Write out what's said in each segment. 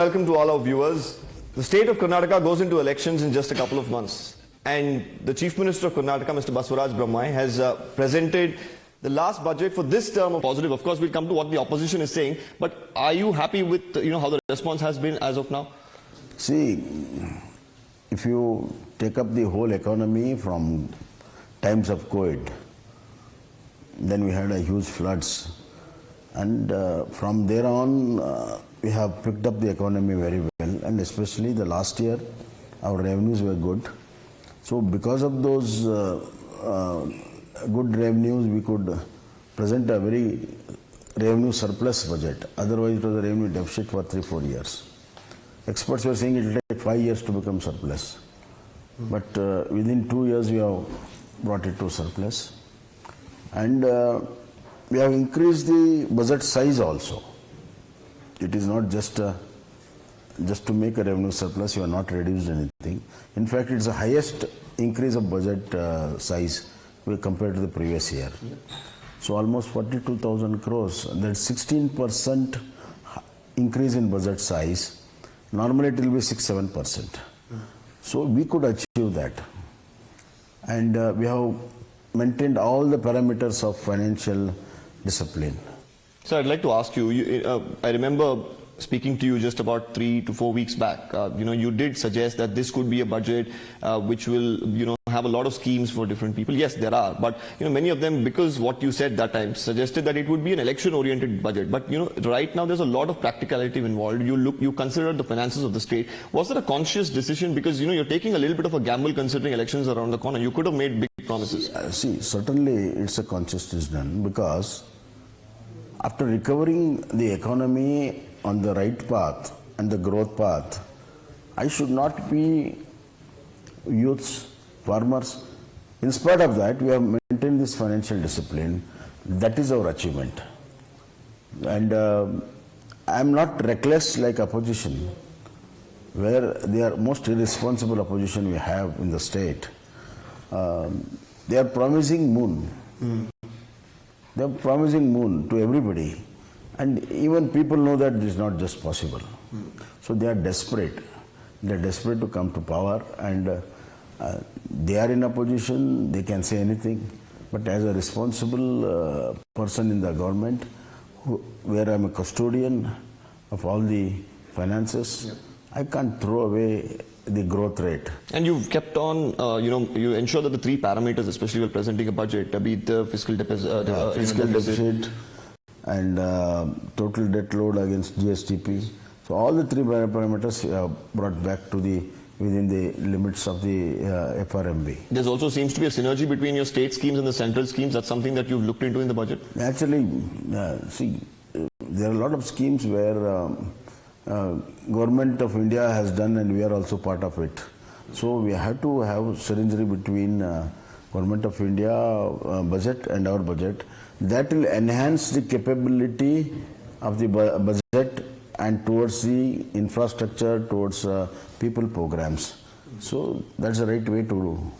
Welcome to all our viewers. The state of Karnataka goes into elections in just a couple of months. And the Chief Minister of Karnataka, Mr. Basavaraj Bommai, has presented the last budget for this term of positive. Of course, we'll come to what the opposition is saying. But are you happy with how the response has been as of now? See, if you take up the whole economy from times of COVID, then we had a huge floods. And from there on, we have picked up the economy very well, and especially the last year, our revenues were good. So because of those good revenues, we could present a very revenue surplus budget. Otherwise, it was a revenue deficit for 3-4 years. Experts were saying it will take 5 years to become surplus. But within 2 years, we have brought it to surplus. And we have increased the budget size also. It is not just to make a revenue surplus, you have not reduced anything. In fact, it's the highest increase of budget size compared to the previous year. So almost 42,000 crores, that's 16% increase in budget size. Normally it will be 6-7%. So we could achieve that. And we have maintained all the parameters of financial discipline. So I'd like to ask you, I remember speaking to you just about 3 to 4 weeks back. You did suggest that this could be a budget which will, have a lot of schemes for different people. Yes, there are, but many of them, because what you said that time suggested that it would be an election-oriented budget. But right now there's a lot of practicality involved. You consider the finances of the state. Was there a conscious decision? Because you're taking a little bit of a gamble considering elections around the corner. You could have made big promises. See, certainly it's a conscious decision, because after recovering the economy on the right path and the growth path, I should not be youths, farmers. In spite of that, we have maintained this financial discipline. That is our achievement. And I am not reckless like opposition, where they are most irresponsible opposition we have in the state. They are promising moon. They are promising moon to everybody. And even people know that it is not just possible. So they are desperate. They are desperate to come to power, and they are in a position, they can say anything. But as a responsible person in the government, where I am a custodian of all the finances, I can't throw away the growth rate. And you've kept on, you ensure that the 3 parameters, especially while presenting a budget, be it the fiscal deficit, and total debt load against GSTP. So all the 3 parameters brought back to within the limits of the FRMB. There also seems to be a synergy between your state schemes and the central schemes. That's something that you've looked into in the budget? Actually, see, there are a lot of schemes where Government of India has done, and we are also part of it. So we have to have synergy between Government of India budget and our budget. That will enhance the capability of the budget and towards the infrastructure, towards people programs. So that's the right way to do.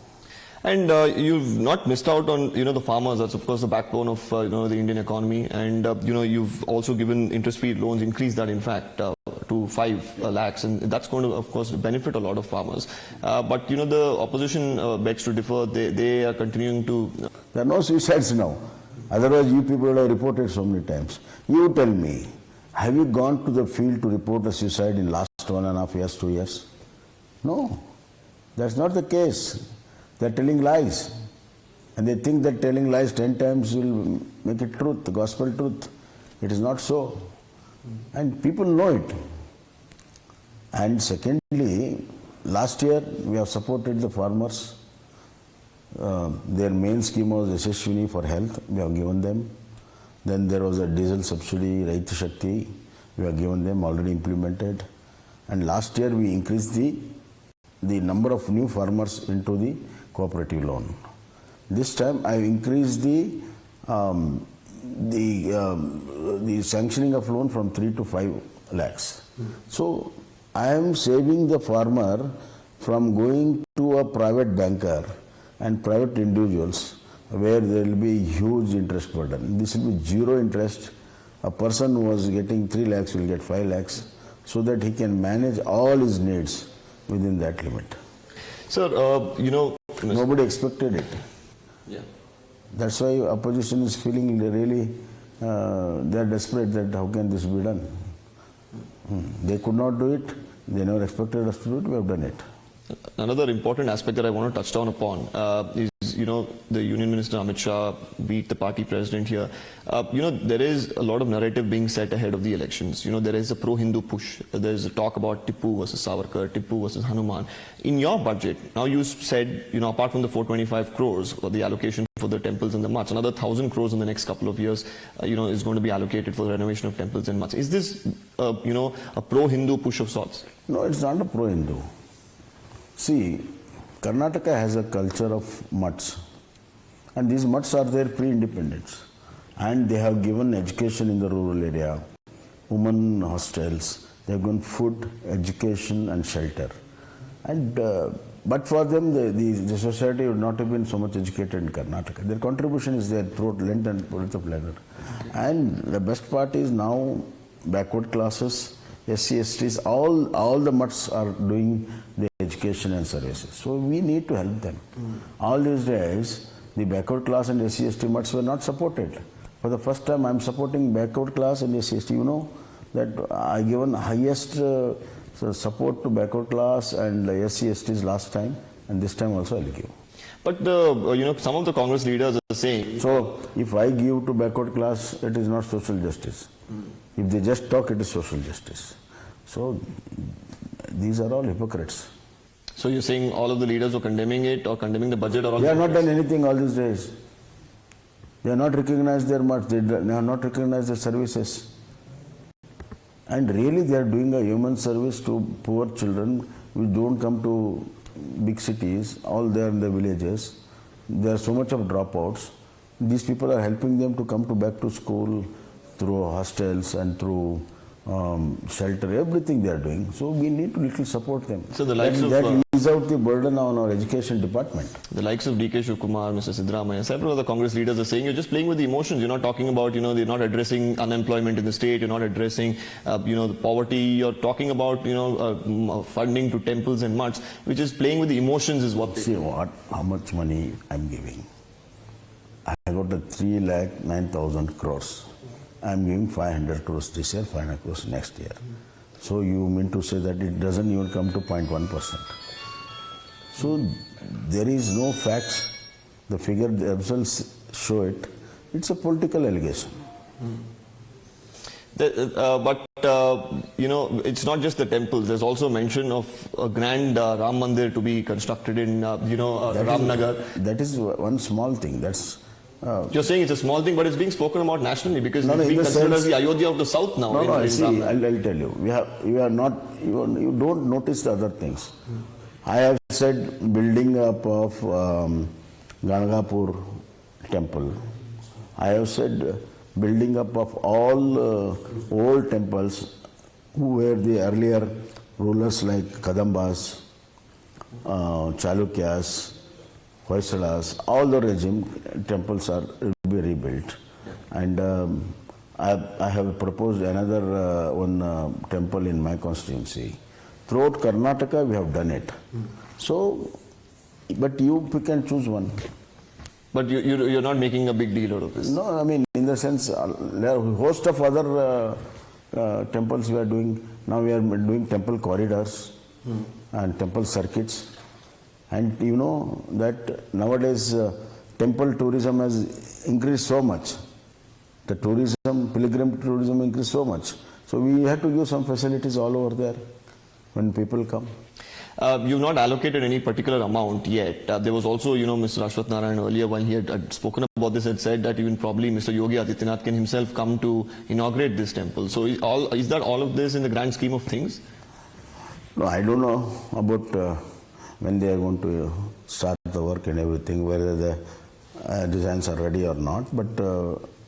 And you've not missed out on the farmers. That's of course the backbone of the Indian economy. And you've also given interest-free loans, increased that in fact to 5 lakhs, and that's going to of course benefit a lot of farmers. But the opposition begs to differ. They are continuing to. There are no suicides now. Otherwise, you people have reported so many times. You tell me, have you gone to the field to report a suicide in last 1.5 years, 2 years? No, that's not the case. They are telling lies. And they think that telling lies 10 times will make it truth, the gospel truth. It is not so. And people know it. And secondly, last year we have supported the farmers. Their main scheme was Yashaswini for health, we have given them. Then there was a diesel subsidy, Raita Shakti, we have given them, already implemented. And last year we increased the number of new farmers into the cooperative loan. This time I have increased the sanctioning of loan from 3 to 5 lakhs. So I am saving the farmer from going to a private banker and private individuals where there will be huge interest burden. This will be 0 interest. A person who was getting 3 lakhs will get 5 lakhs. so that he can manage all his needs within that limit. Sir, Nobody expected it. Yeah. That's why opposition is feeling really, they are desperate that how can this be done. They could not do it, they never expected us to do it, we have done it. Another important aspect that I want to touch down upon is, the Union Minister Amit Shah beat the party president here. There is a lot of narrative being set ahead of the elections. There is a pro-Hindu push. There is a talk about Tippu versus Savarkar, Tippu versus Hanuman. In your budget, now you said, apart from the 425 crores for the allocation for the temples and the mutts, another 1,000 crores in the next couple of years, is going to be allocated for the renovation of temples and mutts. Is this, a pro-Hindu push of sorts? No, it's not a pro-Hindu. See, Karnataka has a culture of mutts, and these mutts are there pre-independence, and they have given education in the rural area, women hostels, they have given food, education and shelter. And but for them, the society would not have been so much educated in Karnataka. Their contribution is there throughout length and breadth of leather. And the best part is now backward classes, SC, STs, all the mutts are doing the education and services. So we need to help them. All these days, the backward class and SC, ST mutts were not supported. For the first time, I am supporting backward class and SC, ST. You know that I given highest support to backward class and SC, STs last time, and this time also I will give. But some of the Congress leaders are saying. So if I give to backward class, it is not social justice. If they just talk, it is social justice. So these are all hypocrites. So you're saying all of the leaders were condemning it or condemning the budget or all? They have not done anything all these days. They have not recognized their mutts. They have not recognized their services. And really they are doing a human service to poor children who don't come to big cities, all there in the villages. There are so much of dropouts. These people are helping them to come back to school through hostels and through shelter, everything they are doing. So we need to little support them. So the likes that ease out the burden on our education department. The likes of DK Shivkumar, Mr. Siddaramaiah, several other Congress leaders are saying you're just playing with the emotions. You're not talking about, they're not addressing unemployment in the state. You're not addressing, the poverty. You're talking about, funding to temples and mutts, which is playing with the emotions is what they see how much money I'm giving. I got a 3,09,000 crores. I'm giving 500 crores this year, 500 crores next year. So you mean to say that it doesn't even come to 0.1%. So there is no facts. The figure themselves show it. It's a political allegation. It's not just the temples. There's also mention of a grand Ram Mandir to be constructed in, Ramnagar. That is one small thing. That's you're saying it's a small thing, but it's being spoken about nationally because no, it's being considered as sense, the Ayodhya of the South now. No, see, I'll tell you. You don't notice the other things. I have said building up of Ganagapur temple. I have said building up of all old temples who were the earlier rulers like Kadambas, Chalukyas, Hoysalas, all the regime temples will be rebuilt. And I have proposed another one temple in my constituency. Throughout Karnataka we have done it. So, but you pick and choose one. But you're not making a big deal out of this. No, I mean in the sense there are a host of other temples we are doing. Now we are doing temple corridors and temple circuits. And you know that nowadays temple tourism has increased so much. The tourism, pilgrim tourism increased so much. So we have to give some facilities all over there when people come. You've not allocated any particular amount yet. There was also, Mr. Ashwath Narayan earlier when he had spoken about this had said that even probably Mr. Yogi Adityanath can himself come to inaugurate this temple. So is that all of this in the grand scheme of things? No, I don't know about when they are going to start the work and everything, whether the designs are ready or not. But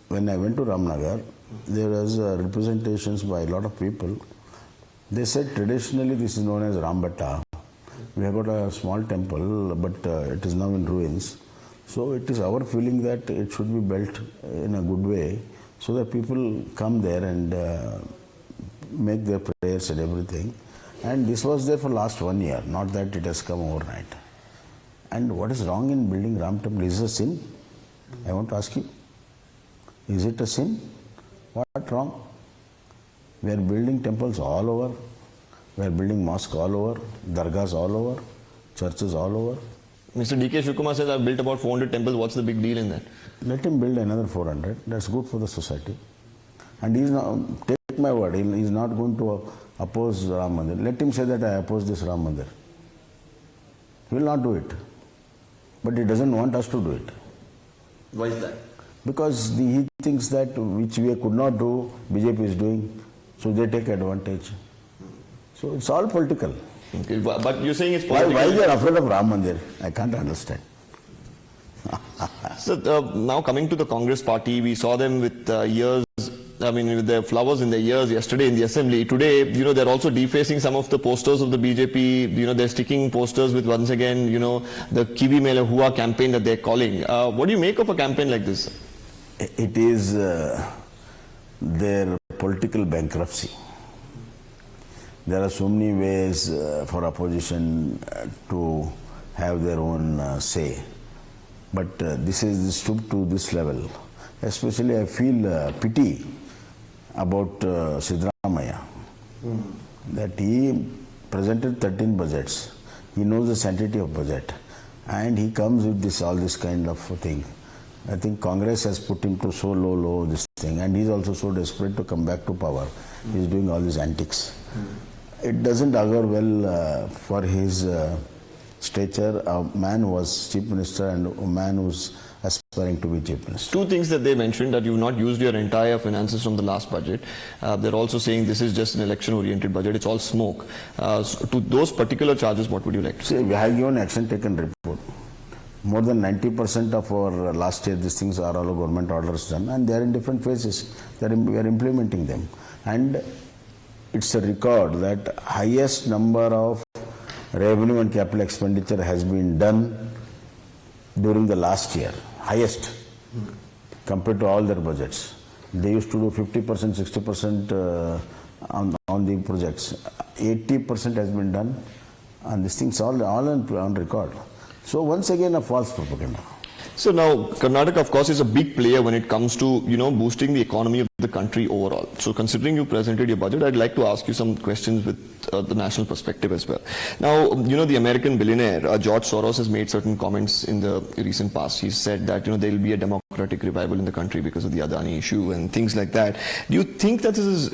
when I went to Ramnagar, there was representations by a lot of people. They said traditionally this is known as Rambhatta. We have got a small temple, but it is now in ruins. So it is our feeling that it should be built in a good way so that people come there and make their prayers prayers and everything. And this was there for last 1 year, not that it has come overnight. And what is wrong in building Ram temple? Is it a sin? I want to ask you. Is it a sin? What wrong? We are building temples all over. We are building mosques all over, dargahs all over, churches all over. Mr. D.K. Shivakumar says, I've built about 400 temples. What's the big deal in that? Let him build another 400. That's good for the society. And he's not, take my word, he's not going to oppose Ram Mandir. Let him say that I oppose this Ram Mandir. He will not do it. But he doesn't want us to do it. Why is that? Because he thinks that which we could not do, BJP is doing, so they take advantage. So it's all political. Okay, but you're saying it's political. Why they are afraid of Ram Mandir? I can't understand. So now coming to the Congress party, we saw them with with their flowers in their ears yesterday in the assembly. Today, they're also defacing some of the posters of the BJP. They're sticking posters with, once again, the Kivi Mele Hua campaign that they're calling. What do you make of a campaign like this? It is their political bankruptcy. There are so many ways for opposition to have their own say. But this is stooped to this level. Especially I feel pity about Siddaramaiah. That he presented 13 budgets. He knows the sanctity of budget. And he comes with all this kind of thing. I think Congress has put him to so low this thing. And he's also so desperate to come back to power. He's doing all these antics. It doesn't augur well for his stature. A man who was Chief Minister and a man who's aspiring to be Chief Minister. Two things that they mentioned, that you've not used your entire finances from the last budget. They're also saying this is just an election-oriented budget. It's all smoke. So to those particular charges, what would you like to say? See, we have given action taken report. More than 90% of our last year, these things are all government orders done, and they are in different phases. We are implementing them. And it's a record that highest number of revenue and capital expenditure has been done during the last year. Highest compared to all their budgets. They used to do 50%, 60% on the projects. 80% has been done, and these things all on record. So once again a false propaganda. So now Karnataka, of course, is a big player when it comes to boosting the economy of the country overall. So considering you presented your budget, I'd like to ask you some questions with the national perspective as well. Now, the American billionaire George Soros has made certain comments in the recent past. He's said that there will be a democratic revival in the country because of the Adani issue and things like that. Do you think that this is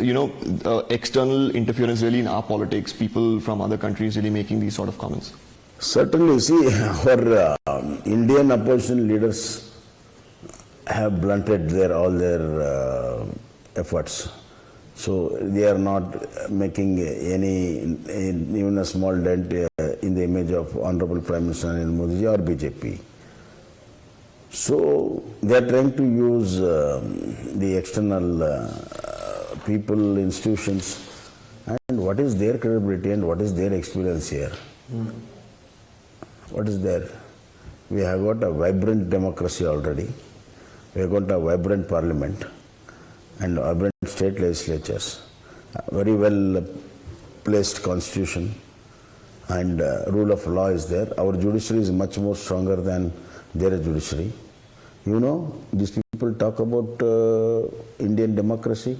external interference really in our politics? People from other countries really making these sort of comments? Certainly, see, our Indian opposition leaders have blunted all their efforts. So they are not making even a small dent in the image of Honorable Prime Minister Narendra Modi or BJP. So they are trying to use the external people, institutions, and what is their credibility and what is their experience here. What is there? We have got a vibrant democracy already. We have got a vibrant parliament and vibrant state legislatures, a very well placed constitution, and rule of law is there. Our judiciary is much more stronger than their judiciary. These people talk about Indian democracy.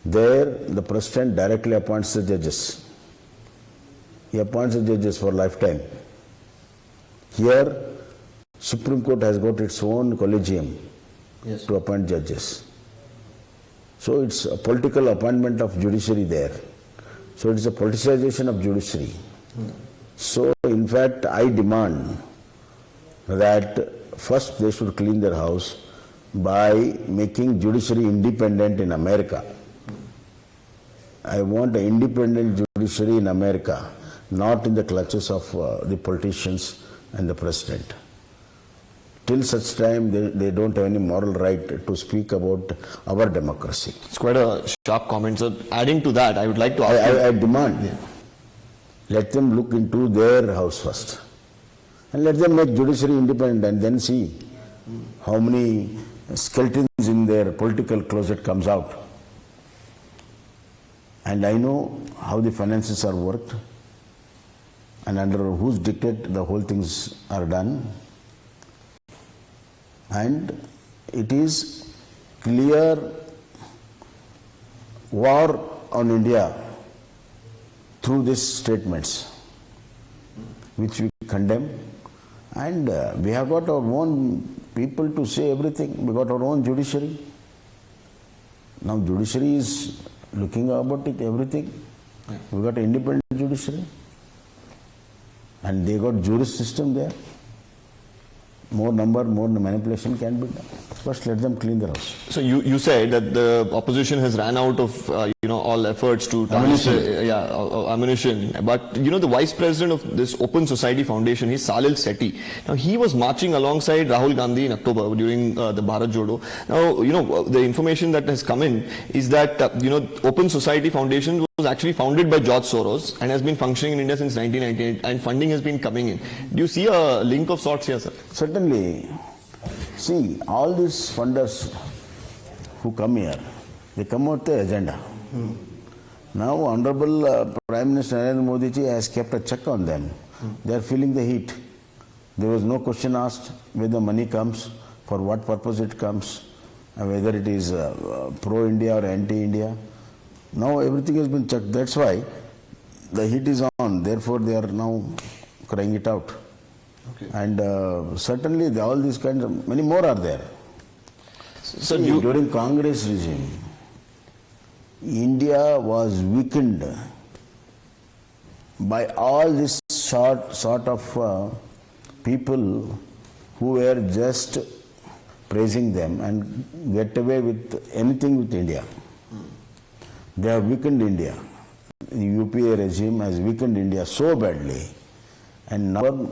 There, the president directly appoints the judges. He appoints the judges for lifetime. Here, Supreme Court has got its own collegium to appoint judges. So it's a political appointment of judiciary there. So it's a politicization of judiciary. So in fact, I demand that first they should clean their house by making judiciary independent in America. I want an independent judiciary in America, not in the clutches of the politicians and the president. Till such time, they don't have any moral right to speak about our democracy. It's quite a sharp comment. So adding to that, I would like to ask I demand, let them look into their house first. And let them make judiciary independent and then see how many skeletons in their political closet comes out. And I know how the finances are worked and under whose dictate the whole things are done. And it is clear war on India through these statements, which we condemn. And we have got our own people to say everything. We got our own judiciary. Now judiciary is looking about it, everything. Yeah. We got an independent judiciary. And they got juris system there. More number, more manipulation can be done. First, let them clean their house. So you said that the opposition has ran out of all efforts to ammunition. But the vice president of this Open Society Foundation, he's Salil Sethi. Now he was marching alongside Rahul Gandhi in October during the Bharat Jodo. Now the information that has come in is that Open Society Foundation was actually founded by George Soros and has been functioning in India since 1998, and funding has been coming in. Do you see a link of sorts here, sir? Certainly. See, all these funders who come here, they come with the agenda. Now, Honorable Prime Minister Narendra Modi ji has kept a check on them. They are feeling the heat. There was no question asked where the money comes, for what purpose it comes, and whether it is pro-India or anti-India. Now everything has been checked. That's why the heat is on. Therefore, they are now crying it out. Okay. And certainly all these kinds of, many more are there. So during Congress regime, India was weakened by all this sort of people who were just praising them and get away with anything with India. They have weakened India. The UPA regime has weakened India so badly. And now,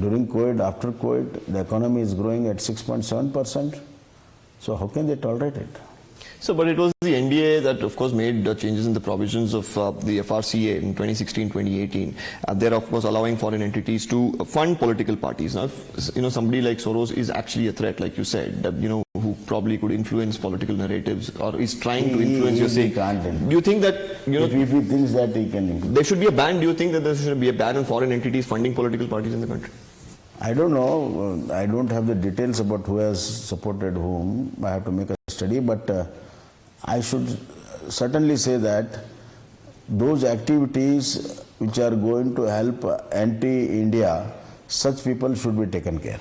during COVID, after COVID, the economy is growing at 6.7%. So how can they tolerate it? So, but it was the NDA that, of course, made changes in the provisions of the FRCA in 2016-2018. They're, of course, allowing foreign entities to fund political parties. Now, if, somebody like Soros is actually a threat, like you said, that, who probably could influence political narratives or is trying to influence your say. Do you think that, if he thinks that he can influence. There should be a ban? Do you think that there should be a ban on foreign entities funding political parties in the country? I don't know. I don't have the details about who has supported whom. I have to make a study, but I should certainly say that those activities which are going to help anti-India, such people should be taken care.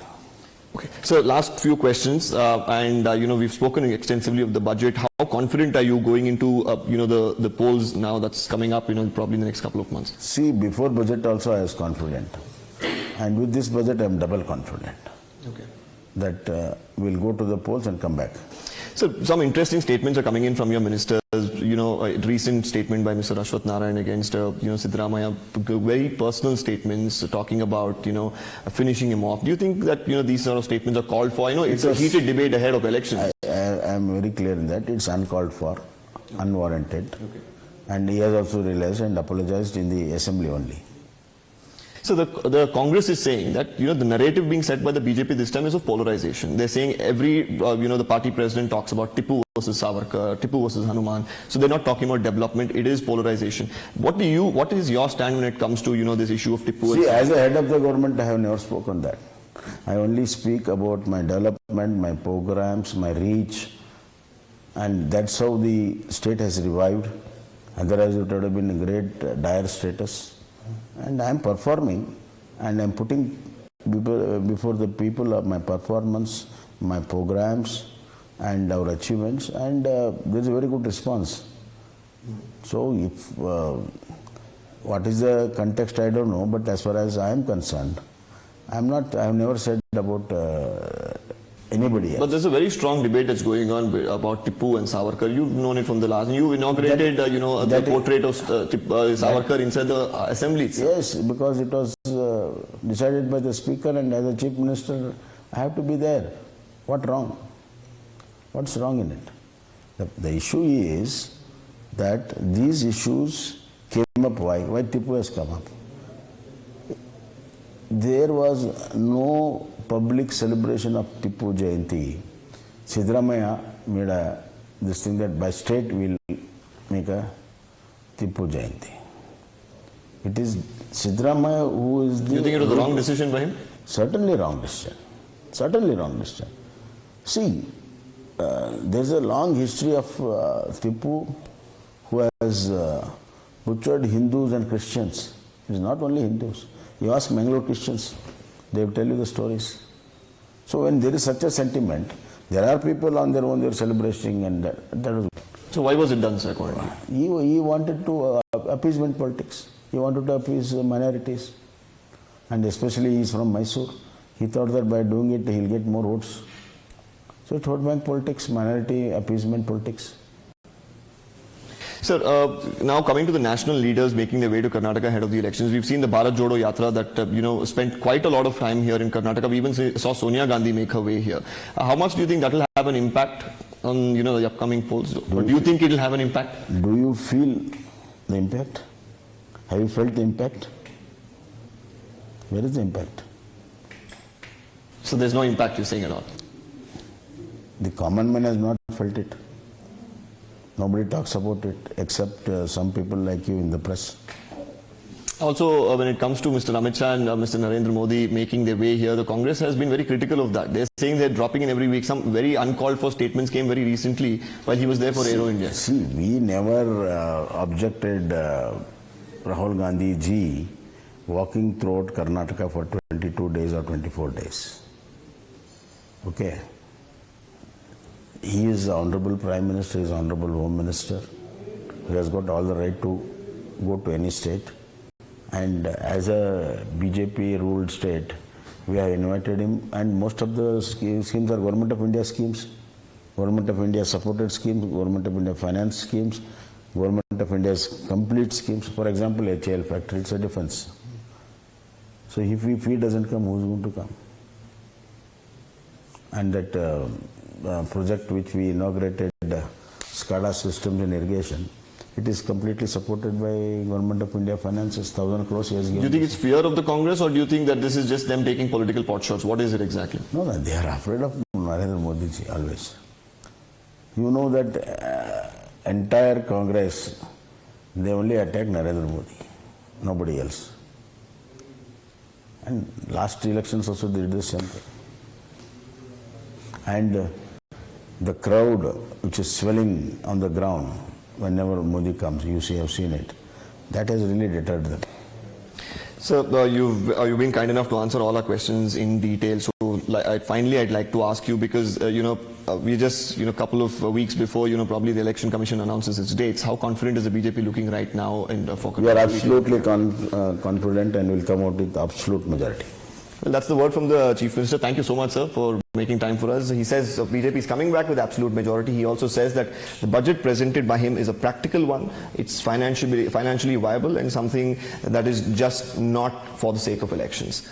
Okay. So last few questions, and we've spoken extensively of the budget. How confident are you going into the polls now that's coming up, probably in the next couple of months? See, before budget also I was confident, and with this budget I am double confident. Okay. That we'll go to the polls and come back. So some interesting statements are coming in from your ministers. A recent statement by Mr. Ashwath Narayan against Siddaramaiah, very personal statements talking about finishing him off. Do you think that these sort of statements are called for? I know it's a heated debate ahead of elections. I am very clear in that it's uncalled for, unwarranted, and he has also realized and apologized in the assembly only. So the Congress is saying that the narrative being set by the BJP this time is of polarization. They're saying every the party president talks about Tipu versus Savarkar, Tipu versus Hanuman. So they're not talking about development. It is polarization. What is your stand when it comes to this issue of Tipu? See, as a head of the government, I have never spoken that. I only speak about my development, my programs, my reach, and that's how the state has revived. Otherwise, it would have been a great dire status. And I am performing, and I am putting before the people of my performance, my programs, and our achievements, and there is a very good response. So, if what is the context, I don't know, but as far as I am concerned, I have never said about anybody else. But there's a very strong debate that's going on about Tipu and Savarkar. You've known it from the last. You inaugurated, the portrait of Savarkar inside the assembly itself. Yes, because it was decided by the speaker, and as a chief minister, I have to be there. What wrong? What's wrong in it? The issue is that these issues came up. Why? Why Tipu has come up? There was no public celebration of Tipu Jayanti. Siddaramaiah made this thing that by state we'll make a Tipu Jayanti. It is Siddaramaiah who is the... You think it was the wrong decision by him? Certainly wrong decision. Certainly wrong decision. See, there's a long history of Tipu who has butchered Hindus and Christians. It is not only Hindus. You ask Mangalore Christians, they will tell you the stories. So when there is such a sentiment, there are people on their own, they are celebrating, and that was... So why was it done, sir, according to you? He wanted to appeasement politics. He wanted to appease minorities. And especially he is from Mysore. He thought that by doing it, he will get more votes. So it's vote bank politics, minority appeasement politics. Sir, now coming to the national leaders making their way to Karnataka ahead of the elections, we've seen the Bharat Jodo Yatra that, spent quite a lot of time here in Karnataka. We even saw Sonia Gandhi make her way here. How much do you think that will have an impact on, the upcoming polls? Or do you think it will have an impact? Do you feel the impact? Have you felt the impact? Where is the impact? So there's no impact, you're saying, at all? The common man has not felt it. Nobody talks about it except some people like you in the press. Also, when it comes to Mr. Amit Shah and Mr. Narendra Modi making their way here, the Congress has been very critical of that. They're saying they're dropping in every week. Some very uncalled for statements came very recently while he was there for Aero India. See, we never objected Rahul Gandhi ji walking throughout Karnataka for 22 days or 24 days. Okay. He is the Honorable Prime Minister, he is Honorable Home Minister. He has got all the right to go to any state. And as a BJP ruled state, we have invited him, and most of the schemes are Government of India schemes, Government of India supported schemes, Government of India finance schemes, Government of India's complete schemes. For example, HAL factory, it's a defense. So if he doesn't come, who's going to come? And that project which we inaugurated, SCADA systems in irrigation, it is completely supported by Government of India finances, 1,000 crores he has given. Do you think it's fear of the Congress, or do you think that this is just them taking political pot shots? What is it exactly? No, they are afraid of Narendra Modi ji always. You know that entire Congress, they only attack Narendra Modi, nobody else. And last elections also they did the same thing. And the crowd which is swelling on the ground whenever Modi comes, you have seen it, that has really deterred them. Sir, you've been kind enough to answer all our questions in detail. So finally, I'd like to ask you, because we're just a couple of weeks before probably the Election Commission announces its dates. How confident is the BJP looking right now? And we are absolutely confident and will come out with absolute majority. Well, that's the word from the Chief Minister. Thank you so much, sir, for making time for us. He says BJP is coming back with absolute majority. He also says that the budget presented by him is a practical one. It's financially viable and something that is just not for the sake of elections.